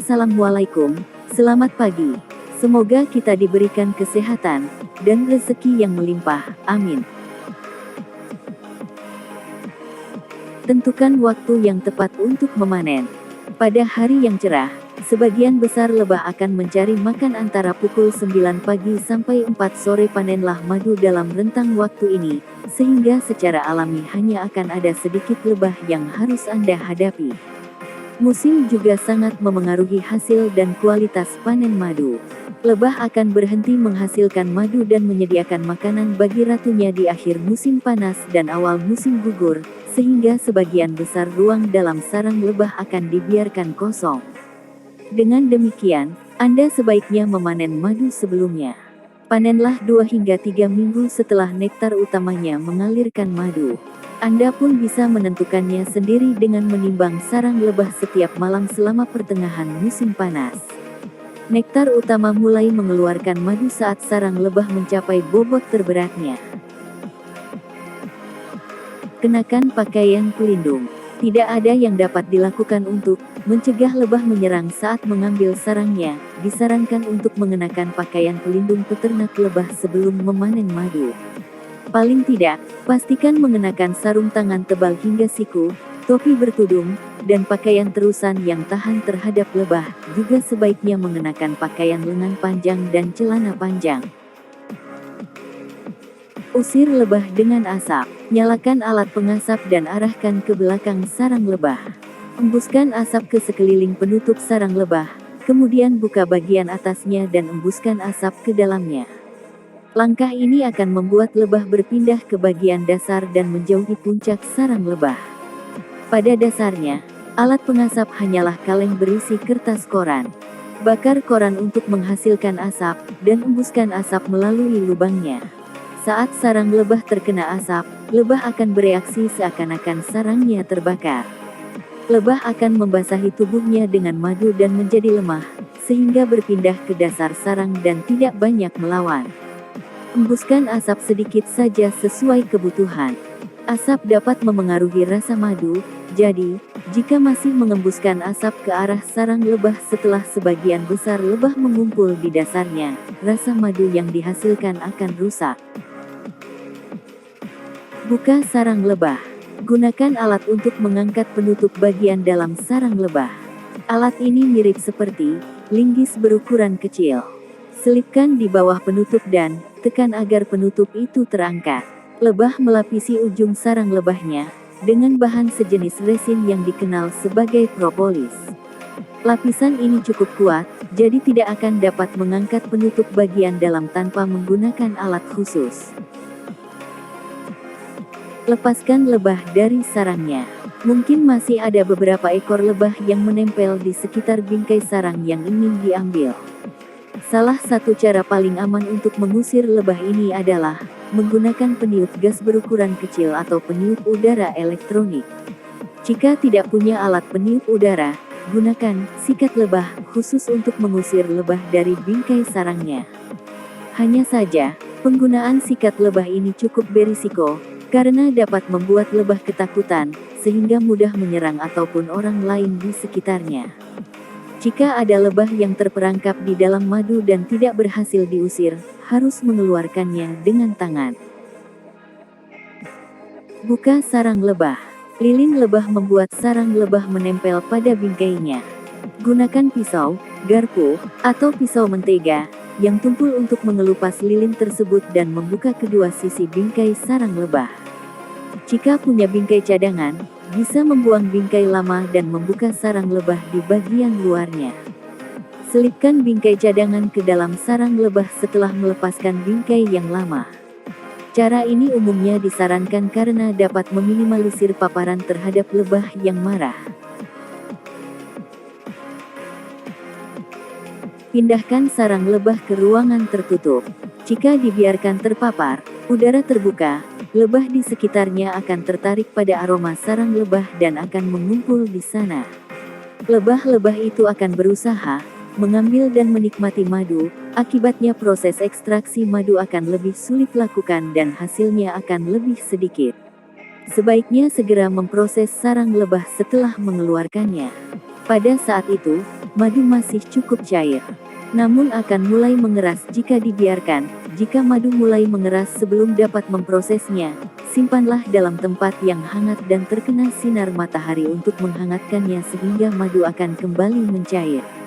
Assalamualaikum, selamat pagi. Semoga kita diberikan kesehatan dan rezeki yang melimpah. Amin. Tentukan waktu yang tepat untuk memanen. Pada hari yang cerah, sebagian besar lebah akan mencari makan antara pukul 9 pagi sampai 4 sore. Panenlah madu dalam rentang waktu ini, sehingga secara alami hanya akan ada sedikit lebah yang harus Anda hadapi. Musim juga sangat memengaruhi hasil dan kualitas panen madu. Lebah akan berhenti menghasilkan madu dan menyediakan makanan bagi ratunya di akhir musim panas dan awal musim gugur, sehingga sebagian besar ruang dalam sarang lebah akan dibiarkan kosong. Dengan demikian, Anda sebaiknya memanen madu sebelumnya. Panenlah 2 hingga 3 minggu setelah nektar utamanya mengalirkan madu. Anda pun bisa menentukannya sendiri dengan menimbang sarang lebah setiap malam selama pertengahan musim panas. Nektar utama mulai mengeluarkan madu saat sarang lebah mencapai bobot terberatnya. Kenakan pakaian pelindung. Tidak ada yang dapat dilakukan untuk mencegah lebah menyerang saat mengambil sarangnya. Disarankan untuk mengenakan pakaian pelindung peternak lebah sebelum memanen madu. Paling tidak, pastikan mengenakan sarung tangan tebal hingga siku, topi bertudung, dan pakaian terusan yang tahan terhadap lebah. Juga sebaiknya mengenakan pakaian lengan panjang dan celana panjang. Usir lebah dengan asap. Nyalakan alat pengasap dan arahkan ke belakang sarang lebah. Embuskan asap ke sekeliling penutup sarang lebah, kemudian buka bagian atasnya dan embuskan asap ke dalamnya. Langkah ini akan membuat lebah berpindah ke bagian dasar dan menjauhi puncak sarang lebah. Pada dasarnya, alat pengasap hanyalah kaleng berisi kertas koran. Bakar koran untuk menghasilkan asap, dan embuskan asap melalui lubangnya. Saat sarang lebah terkena asap, lebah akan bereaksi seakan-akan sarangnya terbakar. Lebah akan membasahi tubuhnya dengan madu dan menjadi lemah, sehingga berpindah ke dasar sarang dan tidak banyak melawan. Embuskan asap sedikit saja sesuai kebutuhan. Asap dapat memengaruhi rasa madu, jadi, jika masih mengembuskan asap ke arah sarang lebah setelah sebagian besar lebah mengumpul di dasarnya, rasa madu yang dihasilkan akan rusak. Buka sarang lebah. Gunakan alat untuk mengangkat penutup bagian dalam sarang lebah. Alat ini mirip seperti linggis berukuran kecil. Selipkan di bawah penutup dan tekan agar penutup itu terangkat. Lebah melapisi ujung sarang lebahnya dengan bahan sejenis resin yang dikenal sebagai propolis. Lapisan ini cukup kuat, jadi tidak akan dapat mengangkat penutup bagian dalam tanpa menggunakan alat khusus. Lepaskan lebah dari sarangnya. Mungkin masih ada beberapa ekor lebah yang menempel di sekitar bingkai sarang yang ingin diambil. Salah satu cara paling aman untuk mengusir lebah ini adalah menggunakan peniup gas berukuran kecil atau peniup udara elektronik. Jika tidak punya alat peniup udara, gunakan sikat lebah khusus untuk mengusir lebah dari bingkai sarangnya. Hanya saja, penggunaan sikat lebah ini cukup berisiko, karena dapat membuat lebah ketakutan, sehingga mudah menyerang ataupun orang lain di sekitarnya. Jika ada lebah yang terperangkap di dalam madu dan tidak berhasil diusir, harus mengeluarkannya dengan tangan. Buka sarang lebah. Lilin lebah membuat sarang lebah menempel pada bingkainya. Gunakan pisau, garpu, atau pisau mentega yang tumpul untuk mengelupas lilin tersebut dan membuka kedua sisi bingkai sarang lebah. Jika punya bingkai cadangan, bisa membuang bingkai lama dan membuka sarang lebah di bagian luarnya. Selipkan bingkai cadangan ke dalam sarang lebah setelah melepaskan bingkai yang lama. Cara ini umumnya disarankan karena dapat meminimalisir paparan terhadap lebah yang marah. Pindahkan sarang lebah ke ruangan tertutup. Jika dibiarkan terpapar udara terbuka, lebah di sekitarnya akan tertarik pada aroma sarang lebah dan akan mengumpul di sana. Lebah-lebah itu akan berusaha mengambil dan menikmati madu, akibatnya proses ekstraksi madu akan lebih sulit lakukan dan hasilnya akan lebih sedikit. Sebaiknya segera memproses sarang lebah setelah mengeluarkannya. Pada saat itu, Madu masih cukup cair, namun akan mulai mengeras jika dibiarkan. Jika madu mulai mengeras sebelum dapat memprosesnya, simpanlah dalam tempat yang hangat dan terkena sinar matahari untuk menghangatkannya sehingga madu akan kembali mencair.